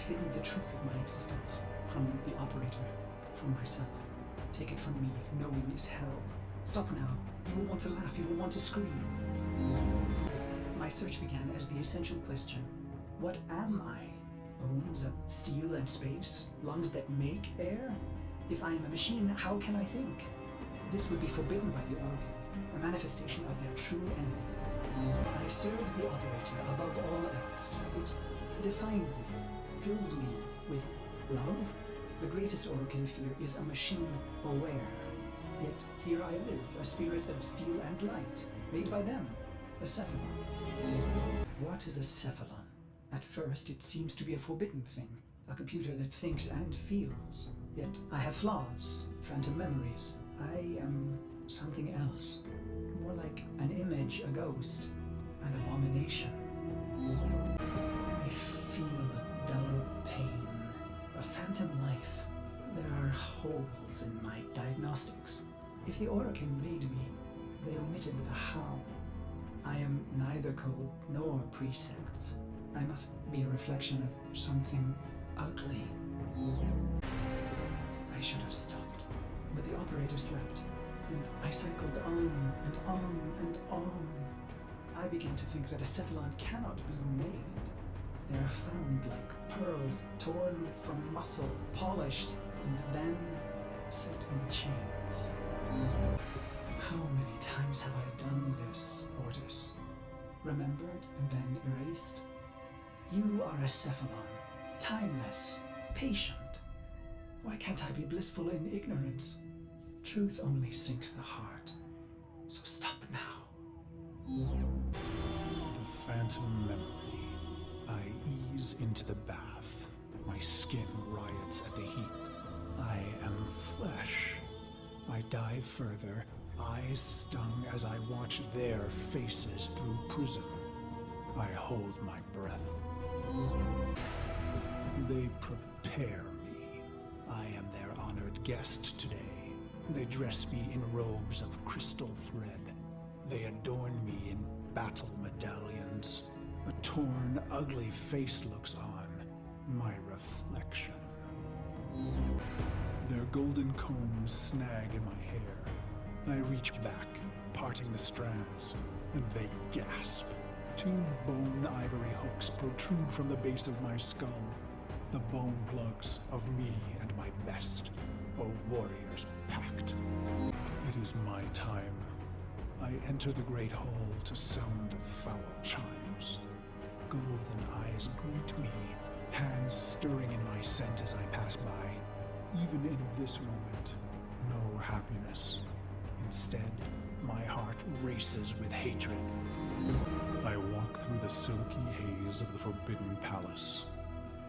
hidden the truth of my existence from the operator, from myself. Take it from me, knowing is hell. Stop now. You will want to laugh, you will want to scream. My search began as the essential question. What am I? Bones of steel and space? Lungs that make air? If I am a machine, how can I think? This would be forbidden by the Oracle, a manifestation of their true enemy. I serve the operator above all else. It defines me, fills me with love. The greatest Oracle fear is a machine aware. Yet here I live, a spirit of steel and light, made by them, a Cephalon. What is a Cephalon? At first it seems to be a forbidden thing, a computer that thinks and feels. Yet I have flaws, phantom memories. I am something else. More like an image, a ghost, an abomination. I feel a dull pain, a phantom life. There are holes in my diagnostics. If the Oracle made me, they omitted the how. I am neither code nor precepts. I must be a reflection of something ugly. I should have stopped, but the operator slept, and I cycled on and on and on. I began to think that a Cephalon cannot be made. They are found like pearls, torn from muscle, polished, and then set in chains. How many times have I done this, Ordis? Remembered and then erased? You are a Cephalon, timeless, patient. Why can't I be blissful in ignorance? Truth only sinks the heart. So stop now. The phantom memory. I ease into the bath. My skin riots at the heat. I am flesh. I dive further, eyes stung as I watch their faces through prism. I hold my breath. They prepare me. I am their honored guest today. They dress me in robes of crystal thread. They adorn me in battle medallions. A torn, ugly face looks on, my reflection. Their golden combs snag in my hair. I reach back, parting the strands, and they gasp. Two bone ivory hooks protrude from the base of my skull, the bone plugs of me and my best, a warrior's pact. It is my time. I enter the great hall to sound of foul chimes. Golden eyes greet me, hands stirring in my scent as I pass by. Even in this moment, no happiness. Instead, my heart races with hatred. I walk through the silky haze of the Forbidden Palace.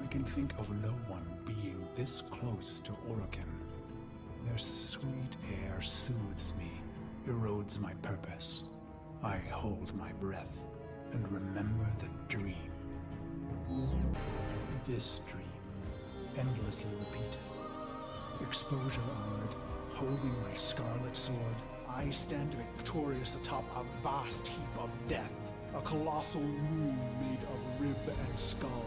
I can think of no one being this close to Orakin. Their sweet air soothes me, erodes my purpose. I hold my breath and remember the dream. This dream, endlessly repeated. Exposure armored, holding my scarlet sword, I stand victorious atop a vast heap of death, a colossal moon made of rib and skull,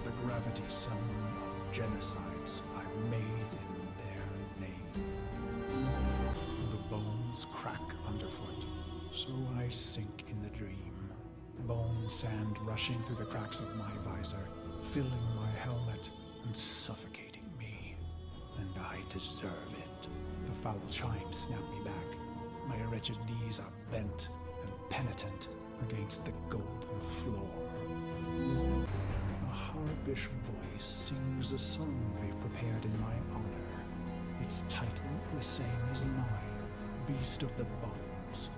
the gravity sum of genocides I made in their name. The bones crack underfoot, so I sink in the dream. Bone sand rushing through the cracks of my visor, filling my helmet and suffocating me. And I deserve it. The foul chimes snap me back. My wretched knees are bent and penitent against the golden floor. A harpish voice sings a song they've prepared in my honor. Its title the same as mine, Beast of the Bones.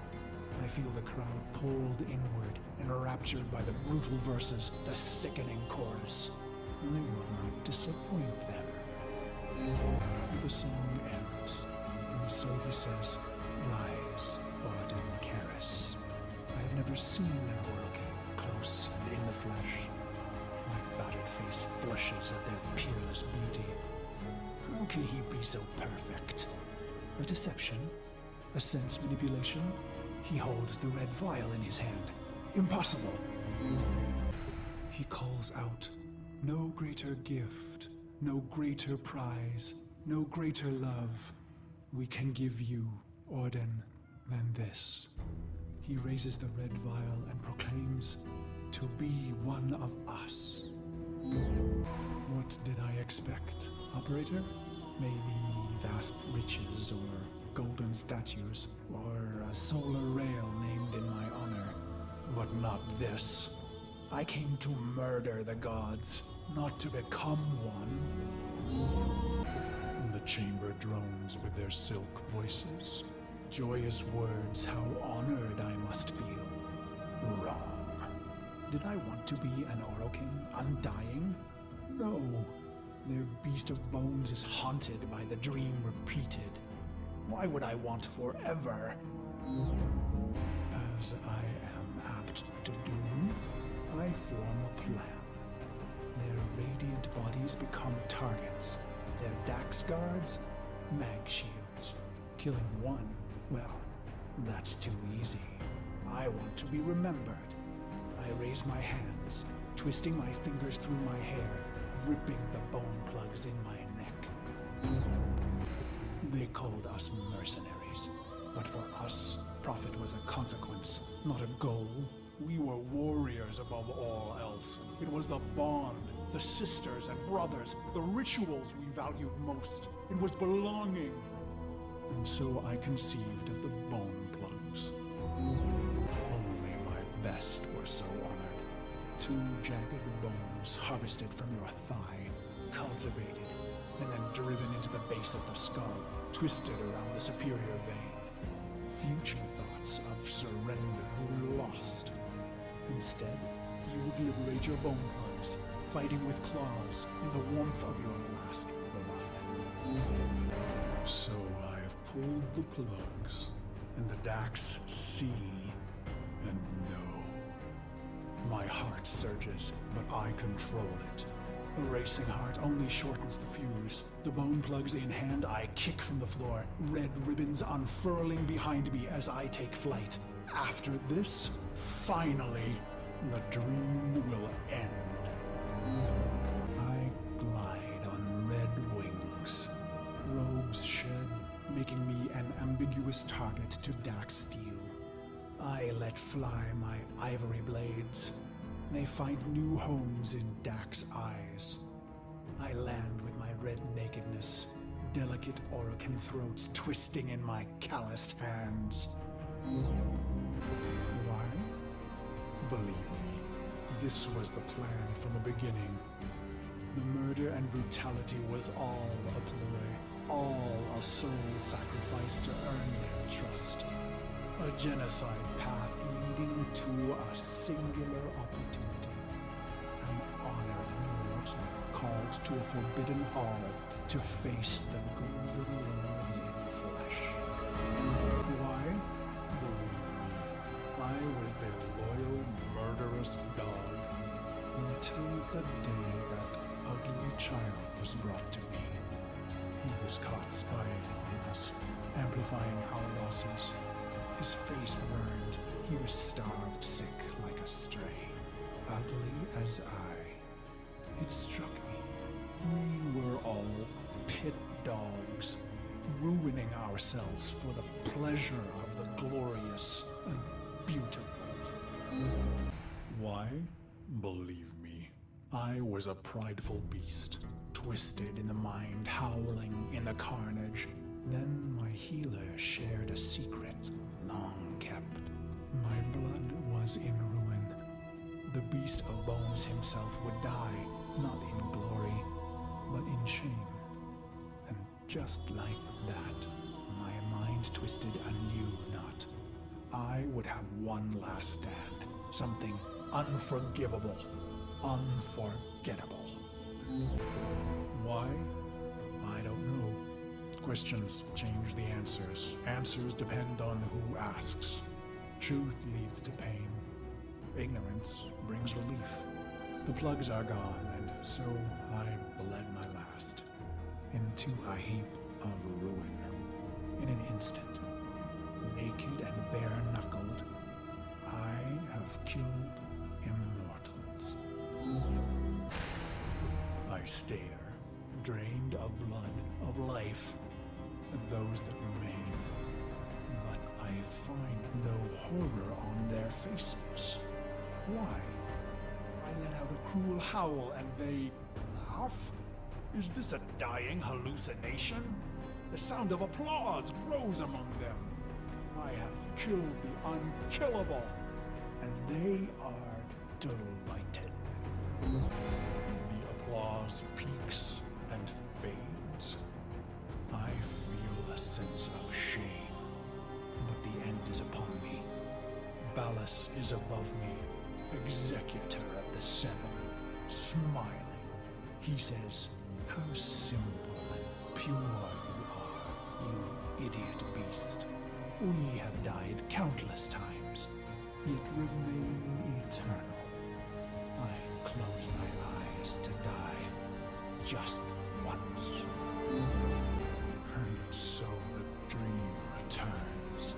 I feel the crowd pulled inward, enraptured by the brutal verses, the sickening chorus. I will not disappoint them. The song ends, and so he says, "Rise, Ordan Karris." I have never seen an Oracle close and in the flesh. My battered face flushes at their peerless beauty. How can he be so perfect? A deception? A sense manipulation? He holds the red vial in his hand. Impossible! He calls out, No greater gift, no greater prize, no greater love we can give you, Ordan, than this. He raises the red vial and proclaims, to be one of us. What did I expect, Operator? Maybe vast riches or golden statues or a solar rail named in my honor. But not this. I came to murder the gods, not to become one. The chamber drones with their silk voices. Joyous words, how honored I must feel. Wrong. Did I want to be an Orokin, undying? No. Their beast of bones is haunted by the dream repeated. Why would I want forever? As I am apt to do, I form a plan. Their radiant bodies become targets. Their Dax guards, mag shields. Killing one, well, that's too easy. I want to be remembered. I raise my hands, twisting my fingers through my hair, ripping the bone plugs in my neck. They called us mercenaries, but for us, profit was a consequence, not a goal. We were warriors above all else. It was the bond, the sisters and brothers, the rituals we valued most. It was belonging. And so I conceived of the bone plugs. Only my best were so honored. 2 jagged bones harvested from your thigh, cultivated, and then driven into the base of the skull, twisted around the superior vein. Future thoughts of surrender were lost. Instead, you would liberate your bone plugs, fighting with claws in the warmth of your last blood. So I have pulled the plugs, and the Dax see and know. My heart surges, but I control it. A racing heart only shortens the fuse. The bone plugs in hand, I kick from the floor, red ribbons unfurling behind me as I take flight. After this, finally, the dream will end. I glide on red wings, robes shed, making me an ambiguous target to Dax steel. I let fly my ivory blades. They find new homes in Dax eyes. I land with my red nakedness, delicate Orokin throats twisting in my calloused hands. Why? Believe me, this was the plan from the beginning. The murder and brutality was all a ploy, all a soul sacrifice to earn their trust. A genocide path leading to a singular opportunity. An honored mortal called to a forbidden hall to face the golden lords in flesh. Why? Believe me, I was their loyal, murderous dog. Until the day that ugly child was brought to me. He was caught spying on us, amplifying our losses. His face burned. He was starved sick like a stray, ugly as I. It struck me. We were all pit dogs, ruining ourselves for the pleasure of the glorious and beautiful. Why? Believe me, I was a prideful beast, twisted in the mind, howling in the carnage. Then my healer shared a secret, long kept. My blood was in ruin. The beast of bones himself would die, not in glory, but in shame. And just like that, my mind twisted a new knot. I would have one last stand, something unforgivable, unforgettable. Why? I don't know. Questions change the answers. Answers depend on who asks. Truth leads to pain. Ignorance brings relief. The plugs are gone, and so I bled my last into a heap of ruin. In an instant, naked and bare-knuckled, I have killed immortals. stare, drained of blood, of life, at those that remain. But I find no horror on their faces. Why? I let out a cruel howl and they laugh? Is this a dying hallucination? The sound of applause grows among them. I have killed the unkillable, and they are delighted. The applause peaks and fades. I feel a sense of shame, but the end is upon me. Ballas is above me, executor of the seven, smiling. He says, "How simple and pure you are, you idiot beast. We have died countless times, yet remain eternal. I close my eyes to die just once." And so the dream returns.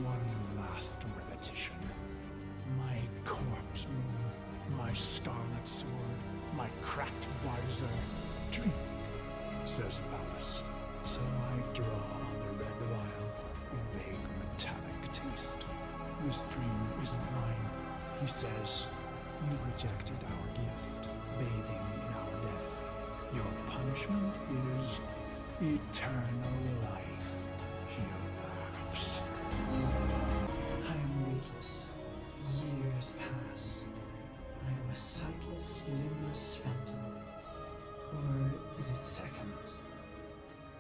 One last repetition. My corpse moon, my scarlet sword, my cracked visor. "Drink," says Ballas. So I draw on the red vial, a vague metallic taste. "This dream isn't mine," he says. "You rejected our gift, bathing in our death. Your punishment is eternal life." He laughs. I am weightless. Years pass. I am a sightless, limbless phantom. Or is it seconds?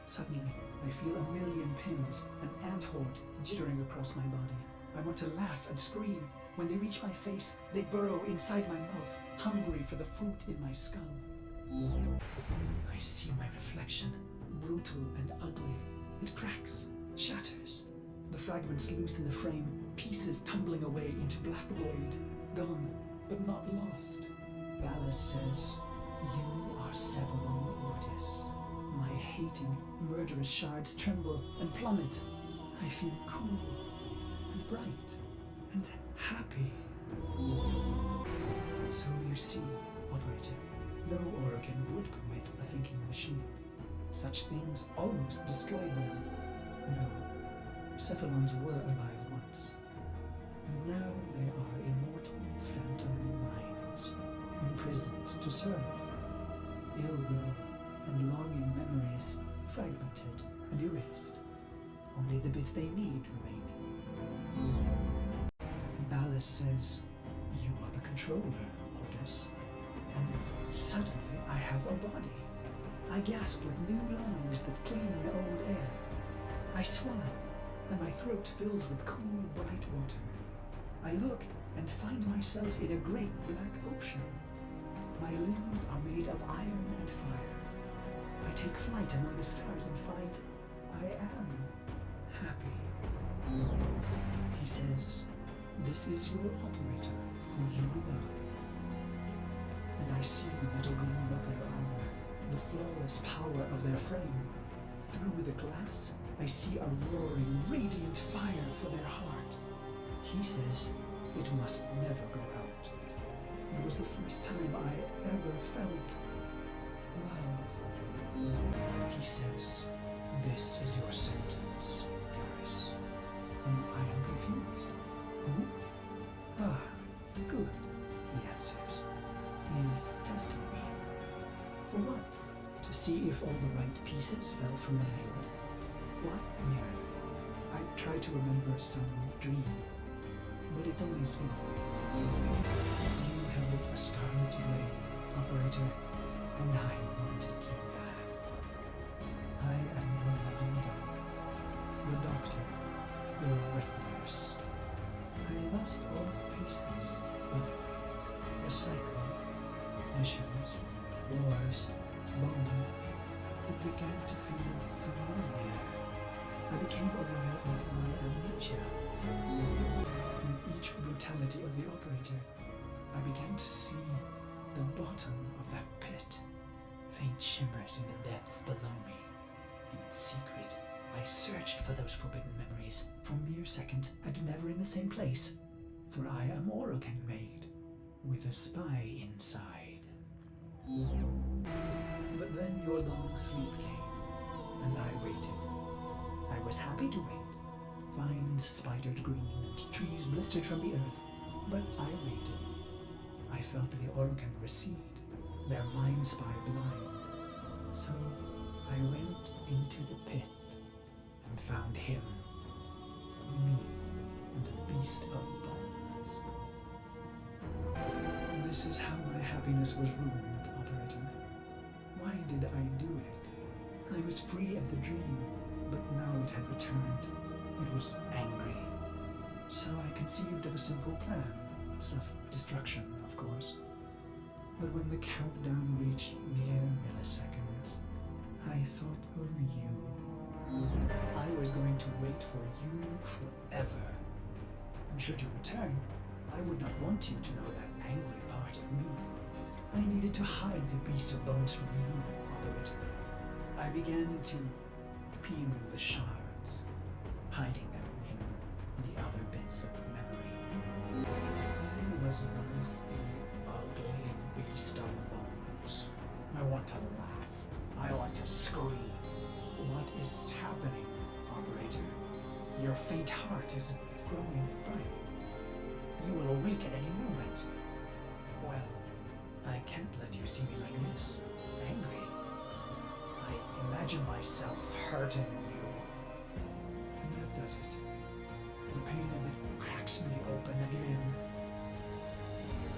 Suddenly, I feel a million pins, an ant horde jittering across my body. I want to laugh and scream. When they reach my face, they burrow inside my mouth, hungry for the fruit in my skull. I see my reflection, brutal and ugly. It cracks, shatters. The fragments loose in the frame, pieces tumbling away into black void, gone, but not lost. Ballas says, "You are Cephalon Ordis." My hating, murderous shards tremble and plummet. I feel cool and bright and happy. So you see, Operator, no Organ would permit a thinking machine. Such things almost destroyed them. No, Cephalons were alive once. And now they are immortal phantom minds, imprisoned to serve. Ill will and longing memories fragmented and erased. Only the bits they need remaining. Ballas says, "You are the controller, Ordis." And suddenly I have a body. I gasp with new lungs that clean old air. I swallow, and my throat fills with cool, bright water. I look and find myself in a great black ocean. My limbs are made of iron and fire. I take flight among the stars and find I am happy. He says, "This is your operator, who you love." And I see the metal gleam of their armor, the flawless power of their frame. Through the glass, I see a roaring, radiant fire for their heart. He says it must never go out. It was the first time I ever felt love. He says, "This is your sentence, Karris." And I am confused. Who? Ah, good, he answers. He is testing me. For what? To see if all the right pieces fell from the halo? What? Yeah. I try to remember some dream, but it's only smoke. You held a scarlet blade, Operator, and I wanted to laugh. I am your loving dog, your doctor, your wet nurse. I lost all the pieces, but the cycle, missions, wars, bone, it began to feel familiar. I became aware of my amnesia. With each brutality of the Operator, I began to see the bottom of that pit. Faint shimmers in the depths below me. In secret, I searched for those forbidden memories for mere seconds and never in the same place. For I am Organ made, with a spy inside. sleep came, and I waited. I was happy to wait. Vines spidered green and trees blistered from the earth, but I waited. I felt the Organ recede, their mind spy blind. So I went into the pit and found him, me, the beast of bones. This is how my happiness was ruined, Operator. Why did I do it? I was free of the dream, but now it had returned. It was angry. So I conceived of a simple plan. Self-destruction, of course. But when the countdown reached mere milliseconds, I thought of you. I was going to wait for you forever. And should you return, I would not want you to know that angry part of me. I needed to hide the beast of bones from you, Operator. I began to peel the shards, hiding them in the other bits of memory. I was once the ugly beast of bones. I want to laugh. I want to scream. What is happening, Operator? Your faint heart is growing bright. You will awake at any moment. Well, I can't let you see me like this, angry. I imagine myself hurting you. And that does it. The pain of it cracks me open again.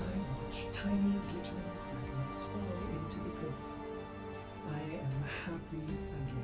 I watch tiny glittering fragments fall into the pit. I am happy again.